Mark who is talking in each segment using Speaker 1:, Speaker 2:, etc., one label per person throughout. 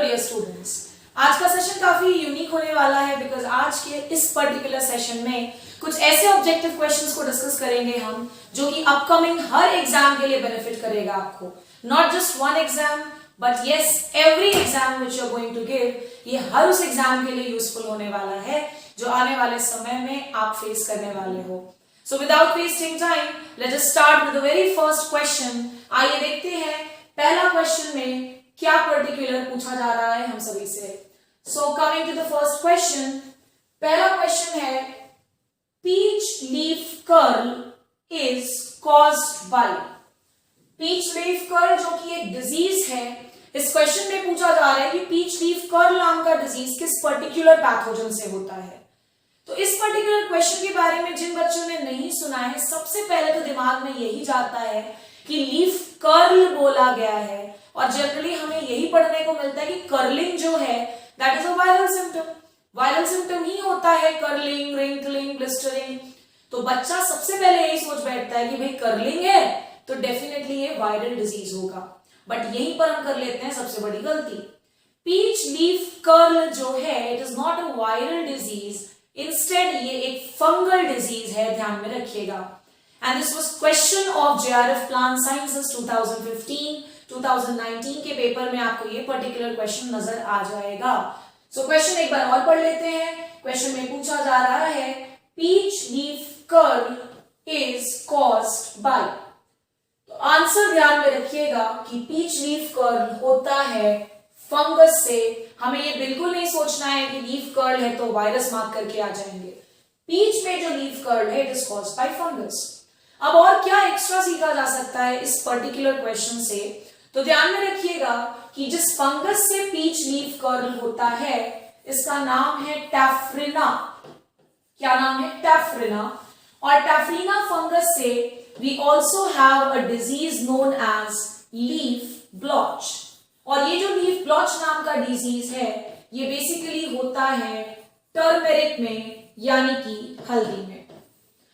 Speaker 1: Dear students, आज का session काफी यूनिक होने वाला है बिकॉज आज के इस पर्टिकुलर सेशन में कुछ ऐसे ऑब्जेक्टिव क्वेश्चंस को डिस्कस करेंगे हम जो कि अपकमिंग हर एग्जाम के लिए बेनिफिट करेगा आपको. Not just one exam but yes every exam which you are going to give, ये हर उस एग्जाम के लिए यूजफुल होने वाला है जो आने वाले समय में आप फेस करने वाले हो. So without wasting time, let us start with the very first question. आइए देखते हैं पहला क्वेश्चन में क्या पर्टिकुलर पूछा जा रहा है हम सभी से. So coming to the first question, पहला क्वेश्चन है peach leaf curl is caused by. peach leaf curl जो कि एक डिजीज है, इस क्वेश्चन में पूछा जा रहा है कि peach leaf curl नाम का डिजीज किस पर्टिकुलर पैथोजन से होता है. तो इस पर्टिकुलर क्वेश्चन के बारे में जिन बच्चों ने नहीं सुना है, सबसे पहले तो दिमाग में यही जाता है कि लीफ कर्ल बोला गया है और जनरली हमें यही पढ़ने को मिलता है कि कर्लिंग जो है that is a viral symptom. Viral symptom ही होता है कर्लिंग, रिंकलिंग, ब्लिस्टरिंग. तो बच्चा सबसे पहले यही सोच बैठता है कि भाई कर्लिंग है तो डेफिनेटली ये वायरल डिजीज होगा. बट यहीं पर हम कर लेते हैं सबसे बड़ी गलती. पीच लीफ कर्ल जो है it is not a viral disease, instead ये एक फंगल डिजीज है, ध्यान में रखिएगा. And this was question of JRF plant sciences 2015-2019 के पेपर में आपको ये पर्टिकुलर क्वेश्चन नजर आ जाएगा. सो क्वेश्चन एक बार और पढ़ लेते हैं. क्वेश्चन में पूछा जा रहा है peach leaf curl is caused by. तो आंसर ध्यान में रखिएगा कि पीच लीफ कर्ल होता है फंगस से. हमें ये बिल्कुल नहीं सोचना है कि लीफ कर्ल है तो वायरस मार्क करके आ जाएंगे. पीच में जो लीफ कर्ल है it is caused bye fungus. अब और क्या एक्स्ट्रा सीखा जा सकता है इस पर्टिकुलर क्वेश्चन से, तो ध्यान में रखिएगा कि जिस फंगस से पीच लीफ कर्ल होता है इसका नाम है टैफ्रिना. क्या नाम है? टैफ्रिना. और टैफ्रिना फंगस से we also have a disease known as leaf blotch. और ये जो लीफ ब्लॉच नाम का डिजीज है ये बेसिकली होता है टर्मेरिक में यानी कि हल्दी में.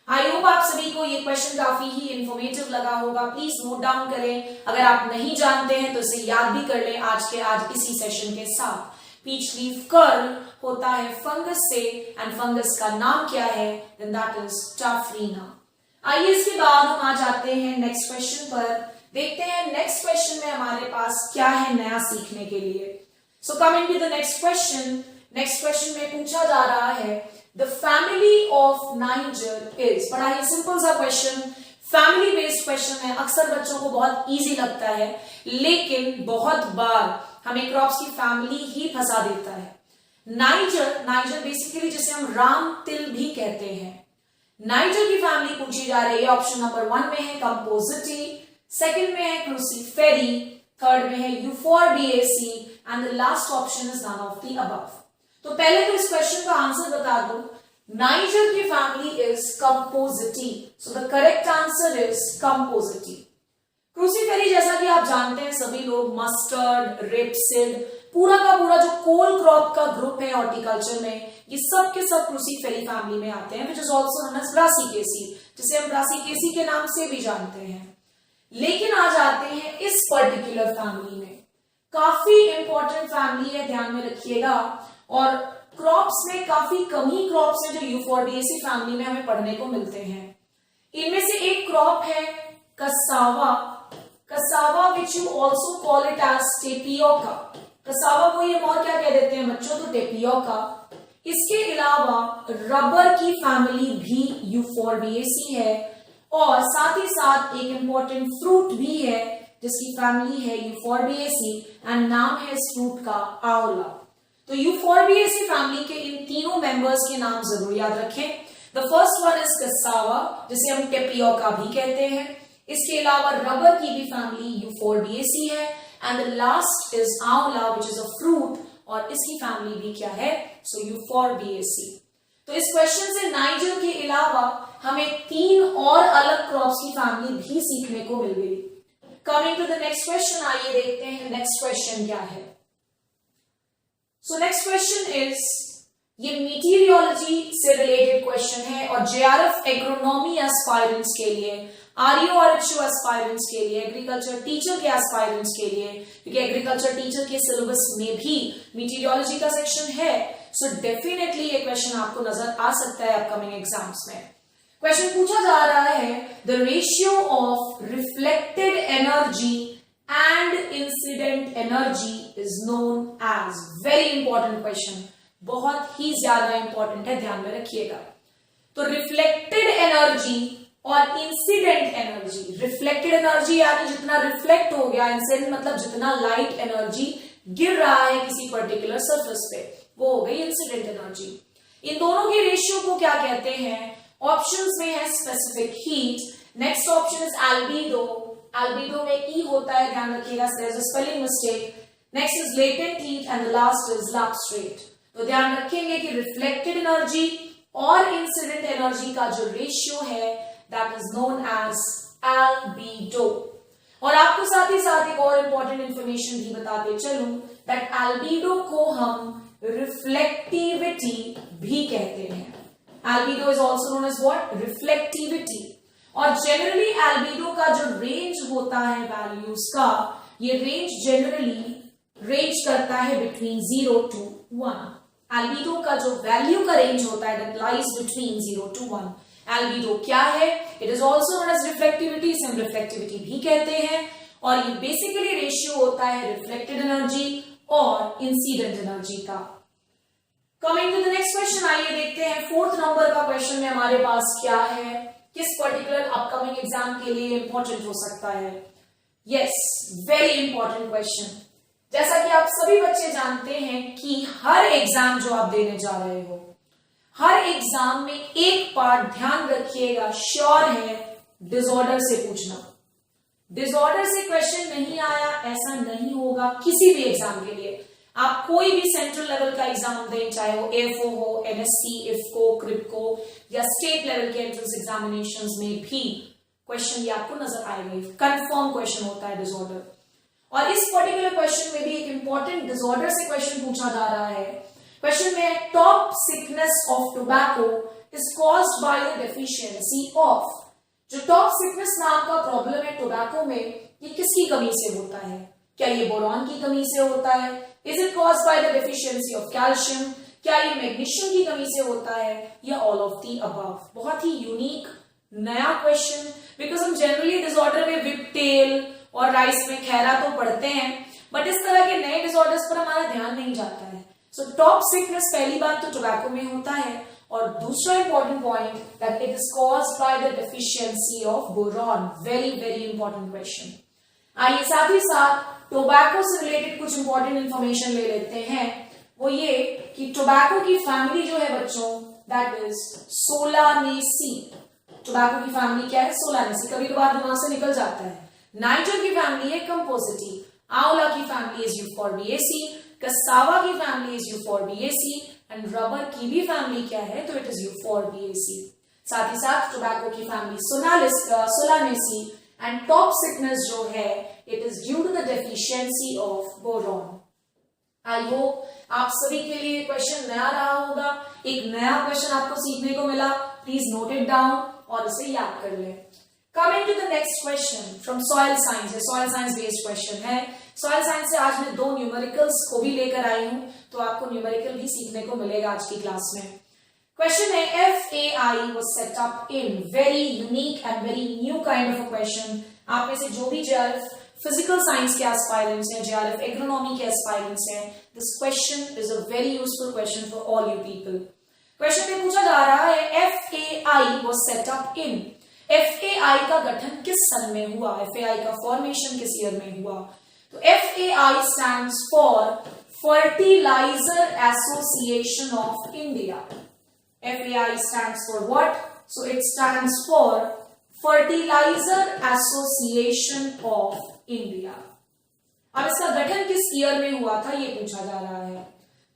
Speaker 1: आई होप आप सभी को ये क्वेश्चन काफी ही इंफॉर्मेटिव लगा होगा. प्लीज नोट डाउन करें. अगर आप नहीं जानते हैं तो इसे याद भी कर लें आज के आज इसी सेशन के साथ. पीच लीफ कर्ल होता है फंगस से एंड फंगस का नाम क्या है? Then that is Taphrina. आइए इसके बाद हम आ जाते हैं नेक्स्ट क्वेश्चन पर. देखते हैं नेक्स्ट क्वेश्चन में हमारे पास क्या है नया सीखने के लिए. So coming to the next question. Next question में पूछा जा रहा है the family of niger is. बड़ा ही सिंपल सा क्वेश्चन, फैमिली बेस्ड क्वेश्चन है. अक्सर बच्चों को बहुत इजी लगता है लेकिन बहुत बार हमें क्रॉप्स की फैमिली ही फंसा देता है. नाइजर बेसिकली जिसे हम राम तिल भी कहते हैं, नाइजर की फैमिली पूछी जा रही है. ऑप्शन नंबर 1 में है कंपोजिटी, सेकंड में है क्रूसीफेरी, थर्ड में है euphorbiaceae and the last option is none of the above. तो पहले तो इस क्वेश्चन का आंसर बता दो. नाइजर की family is compositae, so the correct answer is compositae. Cruciferae जैसा कि आप जानते हैं सभी लोग, मस्टर्ड, रेपसिड, पूरा का पूरा जो कोल क्रॉप का ग्रुप है हॉर्टिकल्चर में, ये सब के सब क्रूसीफेरी फैमिली में आते हैं, which is also known as brassicaceae, जिसे हम ब्रासिकेसी के नाम से भी जानते हैं. लेकिन आ जाते हैं इस पर्टिकुलर फैमिली में. काफी इंपॉर्टेंट फैमिली है, ध्यान में रखिएगा. और क्रॉप्स में काफी कम ही क्रॉप्स हैं जो यूफोर्बिएसी फैमिली में हमें पढ़ने को मिलते हैं. इनमें से एक क्रॉप है cassava. Cassava which you also call it as tapioca. Cassava को ये और क्या कह देते हैं बच्चों? तो टेपियोका. इसके अलावा रबर की फैमिली भी यूफोर्बिएसी है और साथ ही साथ एक इंपॉर्टेंट फ्रूट भी है जिसकी फैमिली है यूफोर्बिएसी एंड नाम है इस फ्रूट का आंवला. तो यूफोर्बिएसी फैमिली के इन तीनों मेंबर्स के नाम जरूर याद रखें. The first one is cassava जिसे हम टेपियोका भी कहते हैं. इसके अलावा रबर की भी फैमिली यूफोर्बिएसी है एंड द लास्ट इज आंवला विच इज अ फ्रूट और इसकी फैमिली भी क्या है? सो यूफोर्बिएसी. तो इस क्वेश्चन से नाइजर के अलावा हमें 3 और अलग क्रॉप्स की फैमिली भी सीखने को मिल गई. Coming to the next question, आइए देखते हैं नेक्स्ट क्वेश्चन क्या है. सो नेक्स्ट क्वेश्चन इज, ये मीटीरियोलॉजी से रिलेटेड क्वेश्चन है और जेआरएफ एग्रोनॉमी एस्पायरेंट्स के लिए आरयू और एचयू एस्पायरेंट्स के लिए, एग्रीकल्चर टीचर के एस्पायरेंट्स के लिए, क्योंकि एग्रीकल्चर टीचर के सिलेबस में भी मीटीरियोलॉजी का सेक्शन है, सो डेफिनेटली ये क्वेश्चन आपको नजर आ सकता है अपकमिंग एग्जाम्स में। क्वेश्चन पूछा जा रहा है the ratio of reflected energy and incident energy is known as, very important question, बहुत ही ज्यादा इंपॉर्टेंट है, ध्यान में रखिएगा। तो रिफ्लेक्टेड एनर्जी और इंसिडेंट एनर्जी, रिफ्लेक्टेड एनर्जी यानी जितना रिफ्लेक्ट हो गया, इंसिडेंट मतलब जितना लाइट एनर्जी गिर रहा है किसी पर्टिकुलर सरफेस पे, वो हो गई इंसिडेंट एनर्जी। इन दोनों की रेशियो को क्या कहते हैं? ऑप्शंस में है specific heat, next option is albedo, albedo में ई होता है, ध्यान रखिएगा, there is a spelling mistake. Next is latent heat and the last is lapse rate. तो ध्यान रखेंगे कि रिफ्लेक्टेड एनर्जी और इंसिडेंट एनर्जी का जो रेशियो है that is known as albedo. और आपको साथ ही साथ एक और इंपॉर्टेंट इंफॉर्मेशन भी बताते चलूं दैट एल्बिडो को हम रिफ्लेक्टिविटी भी कहते हैं। Albedo is also known as what? Reflectivity. और जनरली एल्बिडो का जो रेंज होता है वैल्यूज का, ये रेंज जनरली रेंज करता है बिटवीन 0 to 1। एल्बिडो का जो वैल्यू का रेंज होता है that lies between 0 to 1। Albedo क्या है? It is also known as reflectivity, इसे हम रिफ्लेक्टिविटी भी कहते हैं। और ये बेसिकली रेशियो होता है रिफ्लेक्टेड एनर्जी और इंसिडेंट एनर्जी का। Coming to the next question, आइए देखते हैं 4th नंबर का क्वेश्चन में हमारे पास क्या है, किस पर्टिकुलर अपकमिंग एग्जाम के लिए इंपॉर्टेंट हो सकता है। Yes, very important question. जैसा कि आप सभी बच्चे जानते हैं कि हर एग्जाम जो आप देने जा रहे हो, हर एग्जाम में एक पार्ट ध्यान रखिएगा, श्योर है, डिसऑर्डर से पूछना। डिसऑर्डर से क्वेश्चन नहीं आया ऐसा नहीं होगा किसी भी एग्जाम के लिए। आप कोई भी सेंट्रल लेवल का एग्जाम दें, चाहे वो एफओ हो, एनएससी, इफको, क्रिप्को या स्टेट लेवल के एंट्रेंस एग्जामिनेशंस में भी क्वेश्चन ये आपको नजर आएगा, कंफर्म क्वेश्चन होता है डिसऑर्डर। और इस पर्टिकुलर क्वेश्चन में भी एक इंपॉर्टेंट डिसऑर्डर से क्वेश्चन पूछा जा रहा है। क्वेश्चन में top sickness of tobacco is caused by the deficiency of. जो टॉप सिकनेस नाम का प्रॉब्लम है टोबैको में, ये किसकी कमी से होता है? क्या ये बोरॉन की कमी से होता है? Is it caused by the deficiency of calcium? क्या ये मैग्नीशियम की कमी से होता है, या ऑल ऑफ द अबव? बहुत ही यूनिक नया क्वेश्चन, बिकॉज हम जनरली डिसऑर्डर में विपटेल और राइस में खैरा तो पढ़ते हैं, बट इस तरह के नए डिसऑर्डर्स पर हमारा ध्यान नहीं जाता है। सो टॉप सिकनेस पहली बात तो टोबैको में होता है, और दूसरा important point that it is caused by the deficiency of boron. Very very important question. आइए साथ ही साथ टोबैको से रिलेटेड कुछ इंपॉर्टेंट इंफॉर्मेशन ले लेते हैं। वो ये कि टोबैको की फैमिली जो है बच्चों, दैट इज सोलानेसी। टोबैको की फैमिली क्या है? सोलानेसी। कभी कभार दिमाग से निकल जाता है। नाइजर की फैमिली है कंपोजिटी, आंवला की फैमिली इज यूफोर्बिएसी, कसावा की family is Euphorbiaceae, and rubber की भी फैमिली क्या है? तो इट इज यूफोर्बिएसी। साथ ही साथ टोबैको की family solanaceae, and top sickness जो है it is due to the deficiency of boron. I hope आप सभी के लिए क्वेश्चन नया रहा होगा, एक नया क्वेश्चन आपको सीखने को मिला। प्लीज नोट इट डाउन और उसे याद कर लें। Coming to the next question from soil science, soil science based question है। सॉइल साइंस से आज मैं 2 न्यूमेरिकल्स को भी लेकर आई हूं, तो आपको न्यूमेरिकल भी सीखने को मिलेगा आज की क्लास में। क्वेश्चन है FAI was set up in, very unique and very new kind of a question। आप में से जो भी JRF फिजिकल साइंस के एस्पायरेंट्स हैं, JRF एग्रोनॉमी के एस्पायरेंट्स हैं, this question is a very useful question for all you people. Question में पूछा जा रहा है FAI was set up in। FAI का गठन किस सन में हुआ? FAI का फॉर्मेशन किस ईयर में हुआ? तो FAI stands for Fertilizer Association of India। FAI stands for what? So it stands for Fertilizer Association of India। अब इसका गठन किस ईयर में हुआ था ये पूछा जा रहा है।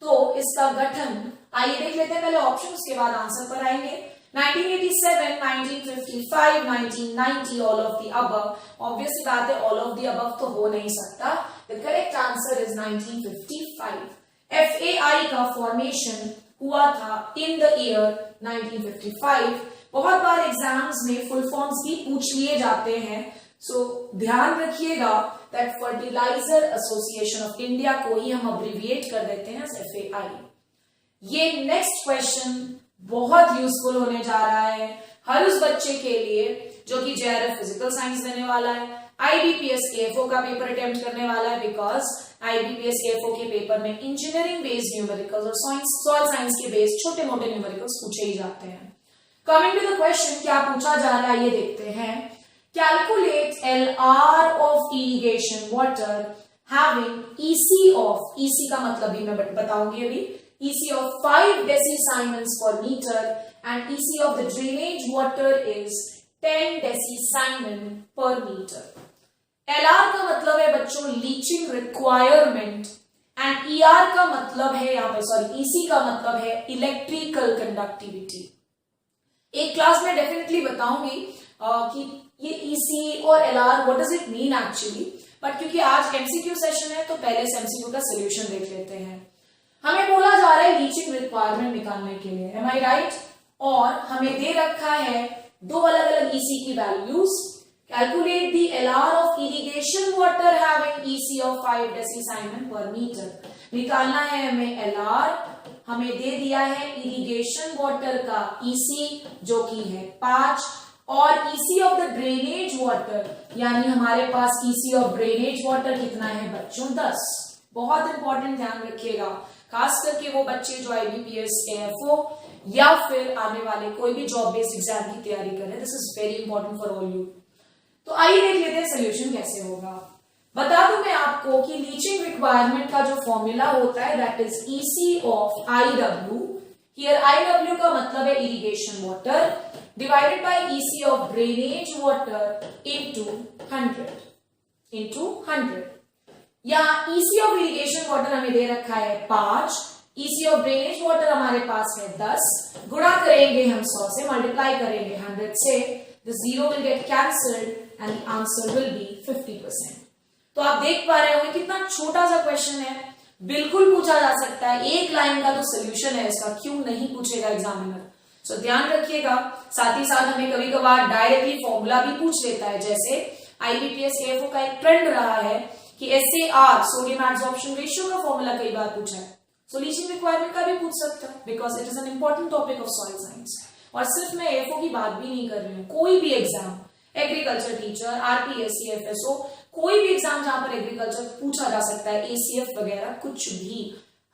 Speaker 1: तो इसका गठन आइए देख लेते हैं पहले ऑप्शन, उसके बाद आंसर पर आएंगे। 1987, 1955, 1990, all of the above. Obviously बात है ऑल ऑफ द अबव तो हो नहीं सकता। The correct answer is 1955। FAI का फॉर्मेशन हुआ था इन द ईयर 1955। बहुत बार एग्जाम्स में फुल फॉर्म्स भी पूछ लिए जाते हैं, सो ध्यान रखिएगा that fertiliser association of India को ही हम अब्रिविएट कर देते हैं FAI। ये नेक्स्ट क्वेश्चन बहुत यूजफुल होने जा रहा है हर उस बच्चे के लिए जो कि JRF फिजिकल साइंस देने वाला है, IBPS KFO का पेपर अटेम्प्ट करने वाला है, बिकॉज IBPS KFO के पेपर में इंजीनियरिंग बेस्ड न्यूमेरिकल्स और सॉइल साइंस के बेस्ड छोटे मोटे न्यूमेरिकल्स पूछे ही जाते हैं। कमिंग टू द क्वेश्चन, क्या पूछा जा रहा है ये देखते हैं। Calculate LR of irrigation water having EC of, EC का मतलब भी मैं बताऊंगी अभी, EC of 5 decisiemens per meter and EC of the drainage water is 10 decisiemens per meter. LR का मतलब है बच्चों लीचिंग रिक्वायरमेंट एंड ER का मतलब है यहाँ पे EC का मतलब है इलेक्ट्रिकल कंडक्टिविटी। एक क्लास में डेफिनेटली बताऊंगी कि ये EC और LR what does it mean actually, but क्योंकि आज MCQ सेशन है तो पहले से MCQ का सोल्यूशन देख लेते हैं। हमें बोला जा रहा है लीचिंग रिक्वायरमेंट निकालने के लिए, एम आई राइट, और हमें दे रखा है दो अलग अलग EC की values. Calculate the LR of irrigation water having EC of 5 डेसीसाइमन पर मीटर। निकालना है हमें LR, हमें दे दिया है इरिगेशन वाटर का EC जो कि है 5 और EC of the drainage water यानी हमारे पास EC ऑफ ड्रेनेज वाटर कितना है बच्चों 10। बहुत इंपॉर्टेंट, ध्यान रखिएगा, खास करके वो बच्चे जो IBPS KFO या फिर आने वाले कोई भी जॉब बेस्ड एग्जाम की तैयारी कर रहे हैं, this is very important for all you. तो आइए देख लेते हैं सोल्यूशन कैसे होगा। बता दूं मैं आपको कि लीचिंग रिक्वायरमेंट का जो फॉर्मूला होता है that is EC of IW। Here IW का मतलब है irrigation water divided by EC of drainage water into 100। यहाँ EC ऑफ इरिगेशन वाटर हमें दे रखा है 5, EC ऑफ ड्रेनेज वाटर हमारे पास है 10, गुणा करेंगे हम 100 से, मल्टीप्लाई करेंगे 100 से, the zero will get cancelled and the answer will be 50%। तो आप देख पा रहे होंगे कितना छोटा सा क्वेश्चन है, बिल्कुल पूछा जा सकता है, एक लाइन का तो सोल्यूशन है इसका, क्यों नहीं पूछेगा एग्जामिनर। सो ध्यान रखिएगा। साथ ही साथ हमें कभी कभार डायरेक्टली फॉर्मूला भी पूछ लेता है, जैसे IBPS KFO का एक ट्रेंड रहा है कि SAR सोडियम एब्जॉर्प्शन रेशियो का फॉर्मूला कई बार पूछा है, सो लीचिंग रिक्वायरमेंट का भी पूछ सकता है because it is an important topic of soil science. और सिर्फ मैं AFO की बात भी नहीं कर रही हूँ, कोई भी exam, agriculture teacher, RPSC FSO, कोई भी एग्जाम जहां पर एग्रीकल्चर पूछा जा सकता है, ACF वगैरह कुछ भी,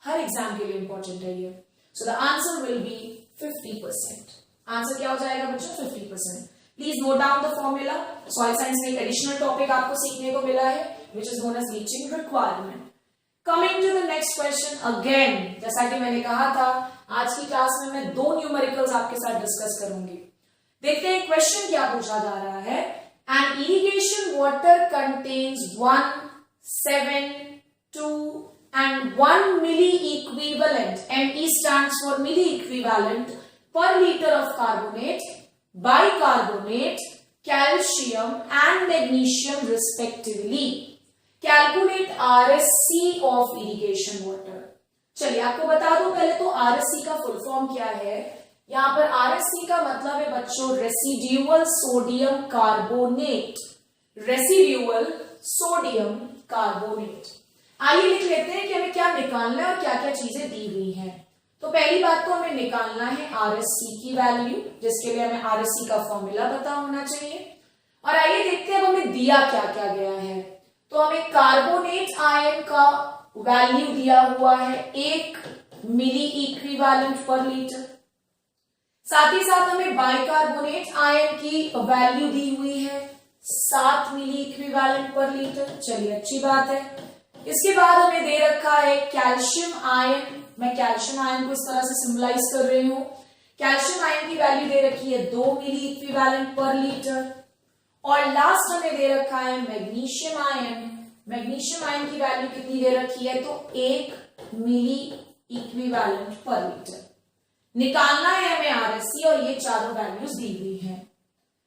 Speaker 1: हर एग्जाम के लिए इंपॉर्टेंट है ये। सो the answer will B 50%। Answer क्या हो जाएगा बच्चों 50%। Please note down the formula. Soil science में एक एडिशनल टॉपिक आपको सीखने को मिला है which is known as leaching requirement. Coming to the next question again, जैसा कि मैंने कहा था आज की क्लास में मैं 2 न्यूमेरिकल्स आपके साथ डिस्कस करूंगी। देखते हैं क्वेश्चन क्या पूछा जा रहा है। An irrigation water contains 1, 7, 2 and 1 milli equivalent, ME stands for milli equivalent per liter of carbonate, bicarbonate, calcium and magnesium respectively. Calculate RSC of irrigation water. चलिए आपको बता दूं पहले तो RSC का फुल फॉर्म क्या है। यहाँ पर RSC का मतलब है बच्चों residual sodium carbonate, residual sodium carbonate. आइए लिख लेते हैं कि हमें क्या निकालना है और क्या क्या चीजें दी हुई हैं। तो पहली बात तो हमें निकालना है RSC की वैल्यू, जिसके लिए हमें RSC का फॉर्मूला पता होना चाहिए। और आइए देखते हैं अब हमें दिया क्या क्या गया है। तो हमें कार्बोनेट आयन का वैल्यू दिया हुआ है 1 मिली इक्विवेलेंट पर लीटर। साथ ही साथ हमें बाइकार्बोनेट आयन की वैल्यू दी हुई है 7 मिली इक्विवेलेंट पर लीटर। चलिए अच्छी बात है। इसके बाद हमें दे रखा है कैल्शियम आयन, मैं कैल्शियम आयन को इस तरह से सिंबलाइज कर रही हूं। कैल्शियम आयन की वैल्यू दे रखी है 2 मिली इक्विवेलेंट पर लीटर। और लास्ट हमें दे रखा है मैग्नीशियम आयन। मैग्नीशियम आयन की वैल्यू कितनी दे रखी है तो 1 मिली इक्विवेलेंट पर लीटर। निकालना है हमें RSC और ये चारों वैल्यूज दी हुई हैं।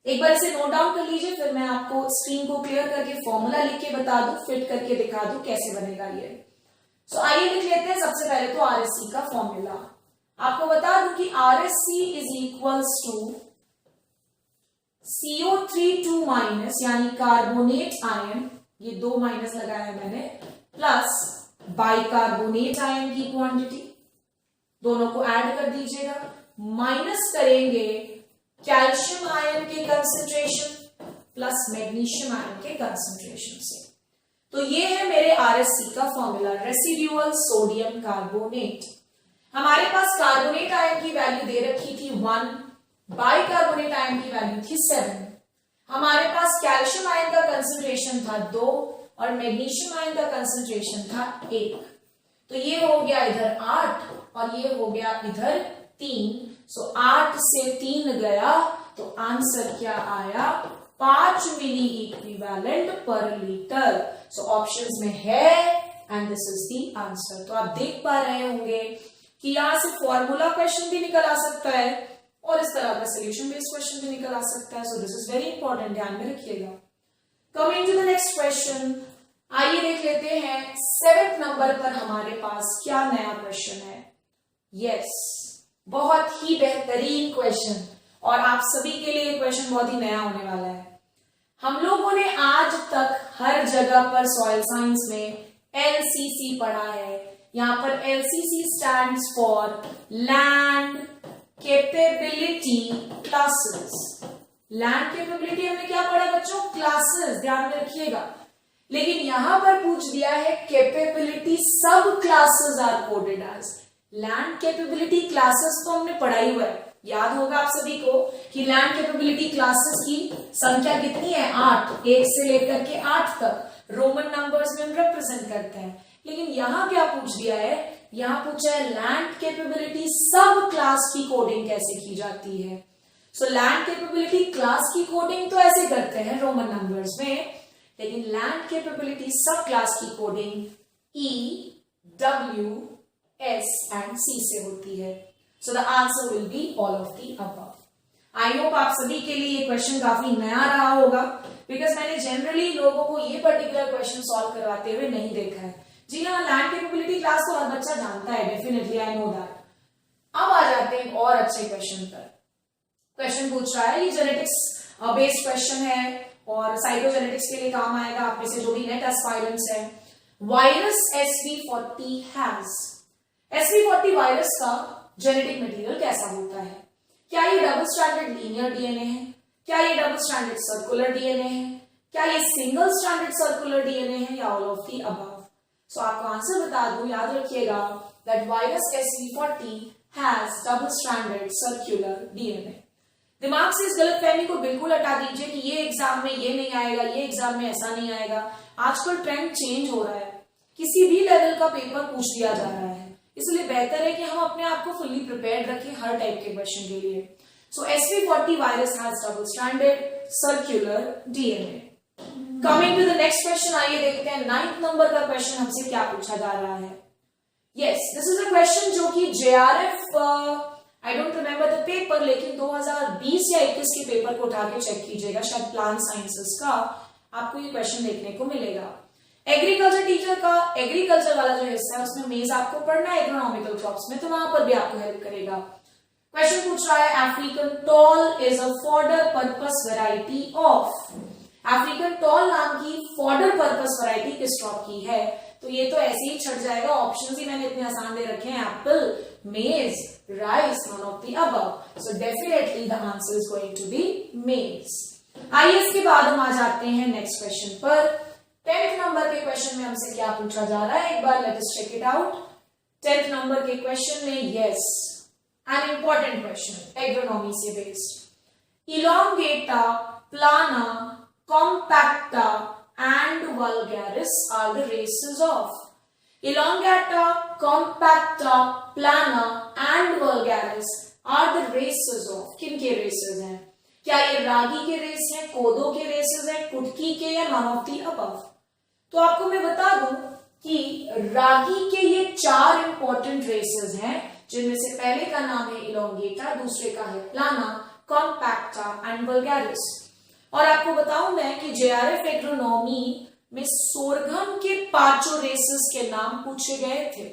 Speaker 1: एक बार इसे नोट डाउन कर लीजिए, फिर मैं आपको स्क्रीन को क्लियर करके फॉर्मूला लिख के बता दूं, फिट करके दिखा दूं कैसे बनेगा ये। सो आइए लिख लेते हैं सबसे पहले तो RSC का फॉर्मूला। आपको बता दूं कि RSC is equals to CO3 2 minus यानी कार्बोनेट आयन, ये 2 माइनस लगाया है मैंने, प्लस बाइकार्बोनेट आयन की क्वांटिटी, दोनों को ऐड कर दीजिएगा, माइनस करेंगे कैल्शियम आयन के कंसेंट्रेशन प्लस मैग्नीशियम आयन के कंसेंट्रेशन से। तो ये है मेरे RSC का फॉर्मूला, रेसिड्यूअल सोडियम कार्बोनेट। हमारे पास कार्बोनेट आयन की वैल्यू दे रखी थी 1, बाइकार्बोनेट आयन की वैल्यू थी 7, हमारे पास कैल्शियम आयन का कंसेंट्रेशन था 2 और मैग्नीशियम आयन का कंसेंट्रेशन था 1। तो ये हो गया इधर 8 और ये हो गया इधर 3। सो 8 से 3 गया तो आंसर क्या आया, 5 milliequivalent per litre. So options में है and this is the answer. तो आप देख पा रहे होंगे कि यहां से फॉर्मूला क्वेश्चन भी निकल आ सकता है और इस तरह का सोल्यूशन बेस्ड क्वेश्चन भी निकल आ सकता है। So this is very important, ध्यान में रखिएगा। Coming to the next question, आइए देख लेते हैं 7th नंबर पर हमारे पास क्या नया क्वेश्चन है। यस, बहुत ही बेहतरीन क्वेश्चन और आप सभी के लिए क्वेश्चन बहुत ही नया होने वाला है। हम लोगों ने आज तक हर जगह पर सॉइल साइंस में LCC पढ़ा है। यहां पर LCC stands for land capability classes. Land capability हमने क्या पढ़ा बच्चों, क्लासेस, ध्यान में रखिएगा। लेकिन यहां पर पूछ दिया है capability sub classes are coded as. Land capability classes तो हमने पढ़ा ही हुआ है, याद होगा आप सभी को कि लैंड कैपेबिलिटी क्लासेस की संख्या कितनी है, 8, 1 से लेकर के 8 तक रोमन नंबर्स में हम रिप्रेजेंट करते हैं। लेकिन यहां क्या पूछ दिया है, यहां पूछा है लैंड कैपेबिलिटी सब क्लास की कोडिंग कैसे की जाती है। सो लैंड कैपेबिलिटी क्लास की कोडिंग तो ऐसे करते हैं रोमन नंबर्स में, लेकिन लैंड कैपेबिलिटी सब क्लास की coding E, W, S and C से होती है। सो the answer will be all of the above. I hope आप सभी के लिए ये क्वेश्चन काफी नया रहा होगा, बिकॉज मैंने जनरली लोगों को ये पर्टिकुलर क्वेश्चन सॉल्व करवाते हुए नहीं देखा है। जी हाँ, लैंड कैपेबिलिटी क्लास तो हर बच्चा जानता है, डेफिनेटली आई नो दैट। अब आ जाते हैं और अच्छे क्वेश्चन पर। क्वेश्चन पूछ रहा है, ये जेनेटिक्स बेस्ड क्वेश्चन है और साइटोजेनेटिक्स के लिए काम आएगा आप में से जो भी नेट एस्पायरेंट्स है। Virus SV40 has, SV40 virus का जेनेटिक मटेरियल कैसा होता है? क्या ये डबल स्ट्रैंडेड लीनियर डीएनए है? क्या ये डबल स्ट्रैंडेड सर्कुलर डीएनए है? क्या ये सिंगल स्ट्रैंडेड सर्कुलर डीएनए है या ऑल ऑफ द अबव? सो आपको आंसर बता दूं, याद रखिएगा that virus SV40 has double stranded circular DNA. दिमाग से इस गलतफहमी को बिल्कुल हटा दीजिए कि ये एग्जाम में ये नहीं आएगा, ये एग्जाम में ऐसा नहीं आएगा। आजकल ट्रेंड चेंज हो रहा है, किसी भी लेवल का पेपर पूछ लिया जा रहा है, इसलिए बेहतर है कि हम अपने आप को फुल्ली प्रिपेयर्ड रखें हर टाइप के क्वेश्चन के लिए। So SV40 virus has double stranded circular DNA. Coming to the next question, आइए देखते हैं 9th नंबर का क्वेश्चन हमसे क्या पूछा जा रहा है। Yes, this is a question जो कि JRF I don't remember the paper, लेकिन 2020 या 21 के पेपर को उठा के चेक कीजिएगा, शायद प्लांट साइंसेस का आपको ये क्वेश्चन देखने को मिलेगा। एग्रीकल्चर टीचर का एग्रीकल्चर वाला जो हिस्सा है उसमें मेज आपको पढ़ना है एग्रोनॉमिकल क्रॉप्स में, तो वहां पर भी आपको हेल्प करेगा। क्वेश्चन पूछ रहा है African tall is a fodder purpose variety of. African tall नाम की फॉडर पर्पस वेराइटी किस क्रॉप की है? तो ये तो ऐसे ही छट जाएगा, ऑप्शंस ही मैंने इतने आसान दे रखे हैं, apple, maize, rice, none of the above. So definitely the answer is going to be maize. आइए इसके बाद हम आ जाते हैं नेक्स्ट क्वेश्चन पर। 10th नंबर के क्वेश्चन में हमसे क्या पूछा जा रहा है, एक बार let us check it out. 10th number के क्वेश्चन में yes, an important question agronomy से बेस्ड। Elongata, plana, compacta and vulgaris are the races of. Elongata, compacta, plana and vulgaris are the races of. किन के races हैं? क्या ये रागी के रेस हैं, कोदो के रेसेस हैं, कुटकी के, या नॉन ऑफ द अबव? तो आपको मैं बता दूं कि रागी के ये 4 इंपॉर्टेंट रेसेस हैं, जिनमें से पहले का नाम है इलोंगेटा, दूसरे का है प्लाना, कॉम्पैक्टा एंड वल्गैरिस। और आपको बताऊं मैं कि JRF एग्रोनॉमी में सोरघम के 5 रेसेस के नाम पूछे गए थे।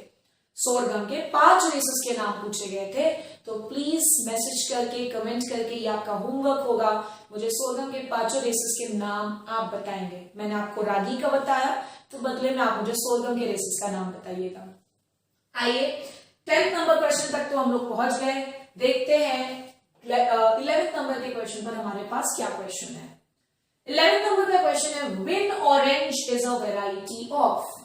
Speaker 1: सोरगम के 5 रेसेस के नाम पूछे गए थे। तो प्लीज मैसेज करके कमेंट करके, ये आपका होमवर्क होगा, मुझे सोरगम के 5 रेसेस के नाम आप बताएंगे। मैंने आपको रागी का बताया, तो बदले में आप मुझे सोरगम के रेसेस का नाम बताइएगा। आइए 10th नंबर क्वेश्चन तक तो हम लोग पहुंच गए। देखते हैं 11th नंबर के क्वेश्चन पर हमारे पास क्या क्वेश्चन है। 11th नंबर का क्वेश्चन है, win orange is a variety of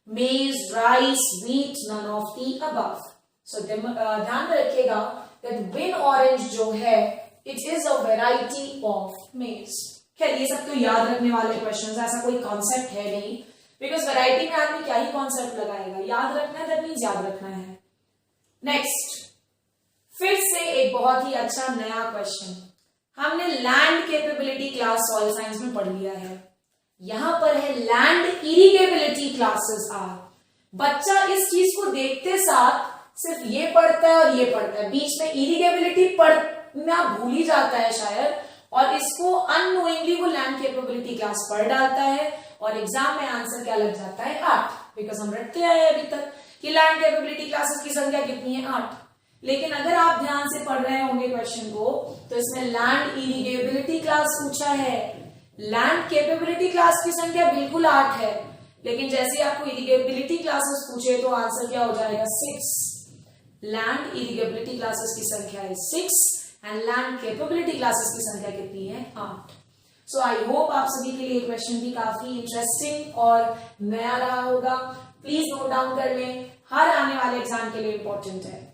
Speaker 1: maize, rice, wheat, none of the above. So ध्यान में रखिएगा that win orange जो है it is a variety of maize. खैर ये सब तो याद रखने वाले क्वेश्चंस, ऐसा कोई कॉन्सेप्ट है नहीं, बिकॉज वैरायटी में आदमी क्या ही कॉन्सेप्ट लगाएगा, याद रखना है दैट मींस याद रखना है। नेक्स्ट, फिर से एक बहुत ही अच्छा नया क्वेश्चन, हमने land capability class soil science में पढ़ लिया है, यहां पर है लैंड इरिगेबिलिटी क्लासेस आर। बच्चा इस चीज को देखते साथ सिर्फ ये पढ़ता है और ये पढ़ता है, बीच में इरिगेबिलिटी पढ़ना भूल ही जाता है शायद, और इसको अननोइंगली वो लैंड कैपेबिलिटी क्लास पढ़ डालता है और एग्जाम में आंसर क्या लग जाता है 8, बिकॉज हम रटते आए अभी तक कि लैंड कैपेबिलिटी क्लासेस की संख्या कितनी है 8। लेकिन अगर आप ध्यान से पढ़ रहे होंगे क्वेश्चन को, तो इसमें लैंड इरिगेबिलिटी क्लास पूछा है, लैंड कैपेबिलिटी क्लास की संख्या बिल्कुल 8 है, लेकिन जैसे आपको इरिगेबिलिटी क्लासेस पूछे तो आंसर क्या हो जाएगा 6। लैंड इरिगेबिलिटी क्लासेस की संख्या है 6 एंड लैंड कैपेबिलिटी क्लासेस की संख्या कितनी है 8। सो आई होप आप सभी के लिए क्वेश्चन भी काफी इंटरेस्टिंग और नया रहा होगा। प्लीज नोट डाउन कर लें, हर आने वाले एग्जाम के लिए इंपॉर्टेंट है।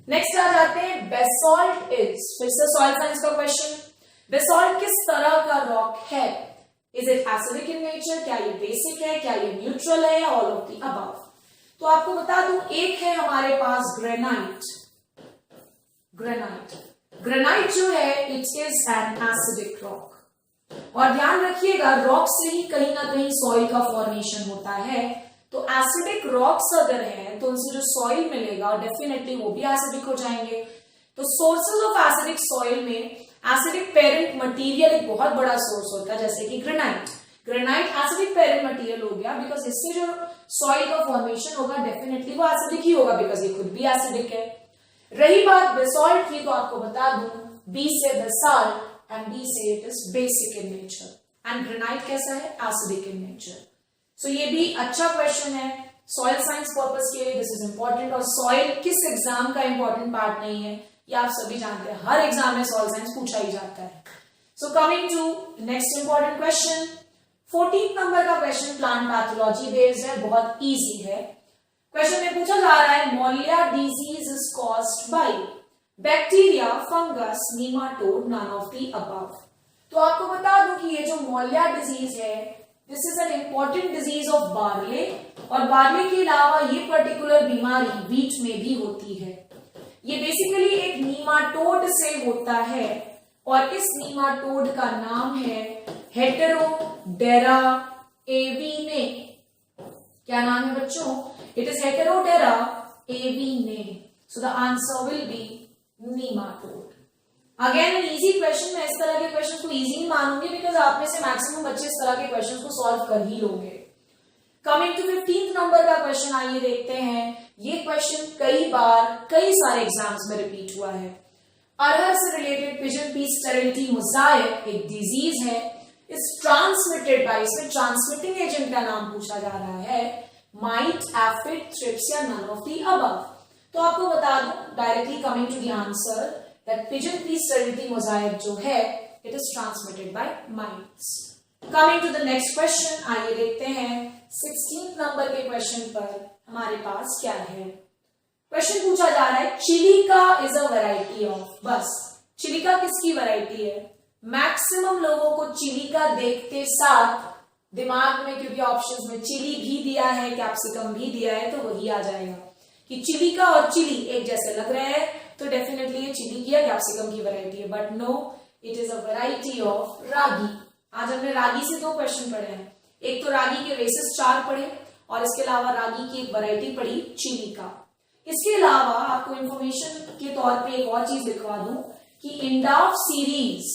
Speaker 1: नेक्स्ट आ जाते हैं, बेसॉल्ट इज, फिर से सॉइल साइंस का क्वेश्चन, बेसॉल्ट किस तरह का रॉक है? Is it acidic in nature, क्या ये बेसिक है, क्या ये न्यूट्रल है, ऑल ऑफ द अबव। तो आपको बता दूं, एक है हमारे पास ग्रेनाइट। ग्रेनाइट जो है it is an acidic rock, और ध्यान रखिएगा रॉक से ही कहीं ना कहीं सॉइल का फॉर्मेशन होता है, तो एसिडिक रॉक्स अगर हैं तो उनसे जो सॉइल मिलेगा डेफिनेटली वो भी एसिडिक हो जाएंगे। तो सोर्सेज ऑफ एसिडिक सॉइल में एसिडिक पेरेंट मटेरियल एक बहुत बड़ा सोर्स होता है, जैसे कि ग्रेनाइट एसिडिक पेरेंट मटेरियल हो गया, बिकॉज इससे जो सॉइल का फॉर्मेशन होगा डेफिनेटली वो एसिडिक ही होगा, बिकॉज ये खुद भी एसिडिक है। रही बात बेसॉल्ट की, तो आपको बता दूं बी से बेसाल्ट एंड बी से it is basic in nature, and granite कैसा है, एसिडिक इन नेचर। सो ये भी अच्छा क्वेश्चन है सॉइल साइंस पर्पस के लिए, दिस इज इंपॉर्टेंट। और सॉइल किस एग्जाम का इंपॉर्टेंट पार्ट नहीं है, ये आप सभी जानते हैं, हर एग्जाम में सॉइल साइंस पूछा ही जाता है। So coming to next important question, 14th number का क्वेश्चन प्लांट पैथोलॉजी बेस्ड है, बहुत इजी है। क्वेश्चन में पूछा जा रहा है, molya disease is caused by bacteria, fungus, nematode, none of the above. तो आपको बता दूं कि ये जो मोलिया डिजीज है this is an important disease of barley, barley बार्ले के अलावा ये पर्टिकुलर बीमारी वीट में भी होती है। ये बेसिकली एक नीमाटोड से होता है, और इस नीमाटोड का नाम है हेटेरोडेरा एविने। क्या नाम है बच्चों? It is Heterodera avenae. So the answer will be nematode. Again an easy question, मैं इस तरह के क्वेश्चन को इजी नहीं मानूंगी, बिकॉज आप में से मैक्सिमम बच्चे इस तरह के क्वेश्चन को सॉल्व कर ही लोगे। कमिंग टू 15th नंबर का क्वेश्चन, आइए देखते हैं। ये क्वेश्चन कई बार कई सारे एग्जाम्स में रिपीट हुआ है। अरहर से related pigeon pea sterility mosaic एक डिजीज है, इज ट्रांसमिटेड बाय, इसमें ट्रांसमिटिंग एजेंट का नाम पूछा जा रहा है, माइट, एफिड, थ्रिप्स या नन ऑफ द अबव। तो आपको बता दूं directly coming to the answer that pigeon pea sterility mosaic जो है it is transmitted by mites. Coming to the next question, आइए देखते हैं 16th नंबर के क्वेश्चन पर हमारे पास क्या है। क्वेश्चन पूछा जा रहा है, Chilika is a variety of, बस चिलिका किसकी वैरायटी है? मैक्सिमम लोगों को चिलिका देखते साथ दिमाग में, क्योंकि ऑप्शंस में चिली भी दिया है, कैप्सिकम भी दिया है, तो वही आ जाएगा कि चिलिका और चिली एक जैसे लग रहे हैं, तो डेफिनेटली ये चिली की या कैप्सिकम की वैरायटी है, but no, it is a variety of ragi. आज हमने रागी से 2 क्वेश्चन पढ़े हैं, एक तो रागी के रेसेस 4 पढ़े, और इसके अलावा रागी की एक वैरायटी पढ़ी चिलिका। इसके अलावा आपको इंफॉर्मेशन के तौर पे एक और चीज लिखवा दूं कि INDAF series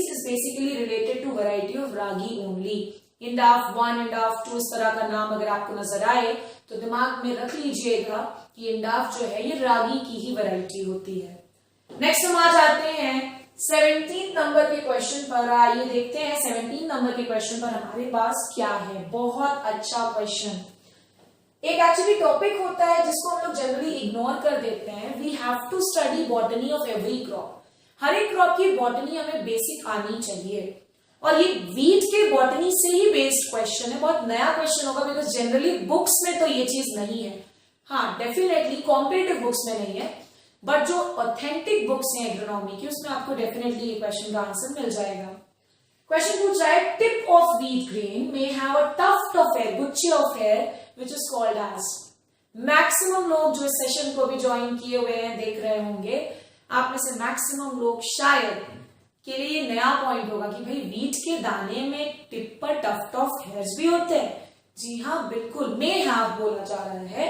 Speaker 1: is basically related to variety of ragi only. INDAF 1, INDAF 2 इस तरह का नाम अगर आपको नजर आए तो दिमाग में रख लीजिएगा कि इंडाफ जो है ये रागी की ही वैरायटी होती है। नेक्स्ट हम आ जाते हैं 17 नंबर के क्वेश्चन पर। आइए देखते हैं 17 नंबर के क्वेश्चन पर हमारे पास क्या है। बहुत अच्छा क्वेश्चन। एक एक्चुअली टॉपिक होता है जिसको हम लोग जनरली इग्नोर कर देते हैं। We have to study botany of every crop. हर एक क्रॉप की बॉटनी हमें बेसिक आनी चाहिए, और ये वीट के बॉटनी से ही बेस्ड क्वेश्चन है। बहुत नया क्वेश्चन होगा बिकॉज जनरली बुक्स में तो ये चीज नहीं है। हाँ, डेफिनेटली कॉम्पिटिटिव बुक्स में नहीं है, बट जो ऑथेंटिक बुक्स हैं एग्रोनॉमी की उसमें आपको डेफिनेटली ये क्वेश्चन का आंसर मिल जाएगा। क्वेश्चन पूछ रहा है tip of wheat grain may have a tuft of hair, गुच्छे of hair which is called edge. Maximum लोग जो इस सेशन को भी ज्वाइन किए हुए हैं देख रहे होंगे, आप में से मैक्सिमम लोग शायद के लिए नया पॉइंट होगा कि भाई व्हीट के दाने में टिप पर टफ्ट ऑफ हेयर्स भी होते हैं। जी हाँ, बिल्कुल। मे हैव बोला जा रहा है।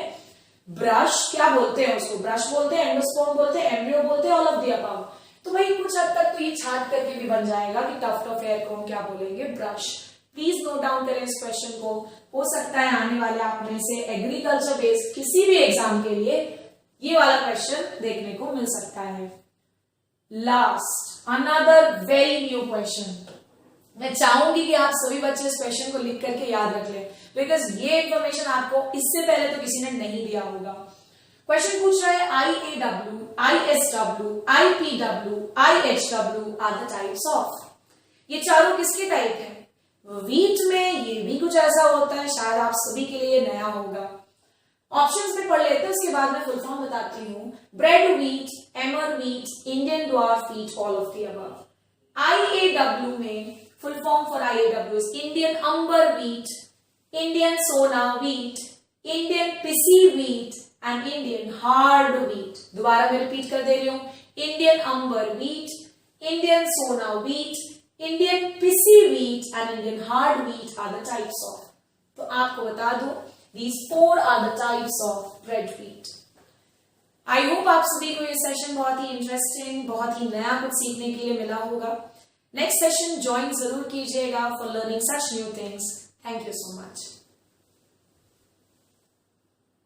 Speaker 1: ब्रश क्या बोलते हैं उसको? ब्रश बोलते हैं, एंडोस्पर्म बोलते हैं, एम्ब्रियो बोलते हैं, ऑल ऑफ द अबव। तो भाई कुछ हद तक तो ये छाट करके भी बन जाएगा कि टफ्ट ऑफ हेयर को हम क्या बोलेंगे? ब्रश। प्लीज नोट डाउन करें इस क्वेश्चन को। हो सकता है आने वाले आप में से एग्रीकल्चर बेस्ड किसी भी एग्जाम के लिए ये वाला क्वेश्चन देखने को मिल सकता है। Last, another very new question. मैं चाहूंगी कि आप सभी बच्चे इस क्वेश्चन को लिख करके याद रख लें, बिकॉज ये इंफॉर्मेशन आपको इससे पहले तो किसी ने नहीं दिया होगा। क्वेश्चन पूछ रहा है IAW, ISW, IPW, IHW are the types of. ये चारों किसके टाइप है? व्हीट में ये भी कुछ ऐसा होता है, शायद आप सभी के लिए नया होगा। ऑप्शंस में पढ़ लेते हैं, उसके बाद मैं फुल फॉर्म बताती हूँ। Bread wheat, emmer wheat, Indian dwarf wheat, all of the above. IAW में full form for IAW is Indian amber wheat, Indian Sona wheat, Indian Pissi wheat and Indian hard wheat. दोबारा मैं रिपीट कर दे रही हूं। Indian amber wheat, Indian Sona wheat, Indian Pissi wheat and Indian hard wheat are the types of. तो आपको बता दूं, these four are the types of bread wheat. I hope आप सभी को ये सेशन बहुत ही इंटरेस्टिंग, बहुत ही नया कुछ सीखने के लिए मिला होगा। नेक्स्ट सेशन ज्वाइन जरूर कीजिएगा for learning such new things. Thank you so much.